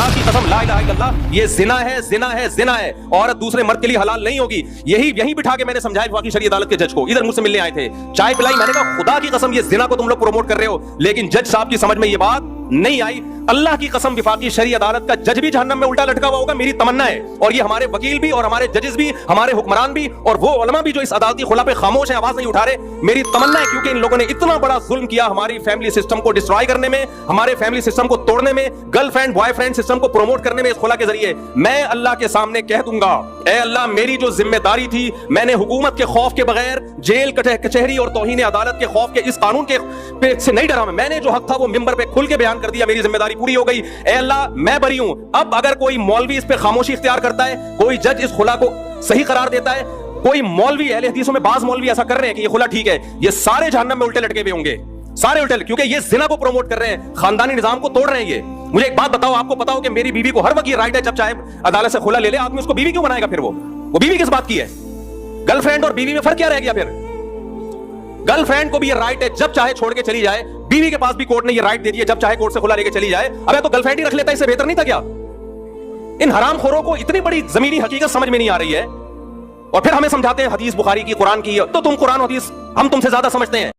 खुदा की कसम ला इलाहा इल्लल्लाह, ये जिना है, जिना है, जिना है। औरत दूसरे मर्द के लिए हलाल नहीं होगी। यही बिठा के मैंने समझाया वफाकी शरीयत अदालत के जज को, इधर मुझसे मिलने आए थे, चाय पिलाई, मैंने कहा खुदा की कसम ये जिना को तुम लोग प्रमोट कर रहे हो। लेकिन जज साहब की समझ में ये बात नहीं आई। अल्लाह की कसम वफाकी शरीयत अदालत का जज भी जहन्नम में उल्टा लटका हुआ होगा, मेरी तमन्ना है। और ये हमारे वकील भी और हमारे जजेस भी, हमारे हुक्मरान भी और वो उलमा भी जो इस अदालती खुला पे खामोश है, आवाज नहीं उठा रहे, मेरी तमन्ना है, क्योंकि इन लोगों ने इतना बड़ा जुल्म किया हमारी फैमिली सिस्टम को डिस्ट्रॉय करने में, हमारे फैमिली सिस्टम को तोड़ने में, गर्लफ्रेंड बॉयफ्रेंड सिस्टम को प्रमोट करने में इस खुला के जरिए। मैं अल्लाह के सामने कह दूंगा, ए अल्लाह, मेरी जो जिम्मेदारी थी, मैंने हुकूमत के खौफ के बगैर, जेल कचहरी और तौहीन अदालत के खौफ के इस कानून के पे से नहीं डरा। मैंने जो हक था वो मिंबर पे खुल के बयान कर दिया, मेरी जिम्मेदारी पूरी हो गई। ए अल्लाह, मैं बरी हूं। अब अगर कोई मौलवी इस पे खामोशी इख्तियार करता है, कोई जज इस खुला को सही करार देता है, कोई मौलवी, अहले हदीसों में बाज मौलवी ऐसा कर रहे हैं कि ये खुला ठीक है, ये सारे जहन्नम में उल्टे लटके हुए होंगे, सारे उल्टे, क्योंकि ये जिना को प्रमोट कर रहे हैं, खानदानी निजाम को तोड़ रहे हैं। ये मुझे एक बात बताओ, आपको पता हो कि मेरी बीवी को हर वक्त ये राइट है, जब चाहे अदालत से खुला ले ले, आदमी उसको बीवी क्यों बनाएगा? फिर वो बीवी किस बात की है? गर्लफ्रेंड और बीवी में फर्क क्या रह गया? फिर गर्लफ्रेंड को भी ये राइट है, जब चाहे छोड़ के चली जाए। बीवी के पास भी कोर्ट ने ये राइट दे दी है, जब चाहे कोर्ट से खुला लेके चली जाए। अबे तो गर्लफ्रेंड ही रख लेता, इससे बेहतर नहीं था क्या? इन हरामखोरों को इतनी बड़ी जमीनी हकीकत समझ में नहीं आ रही है, और फिर हमें समझाते हैं हदीस बुखारी की, कुरान की। तो तुम कुरान हदीस हम तुमसे ज्यादा समझते हैं।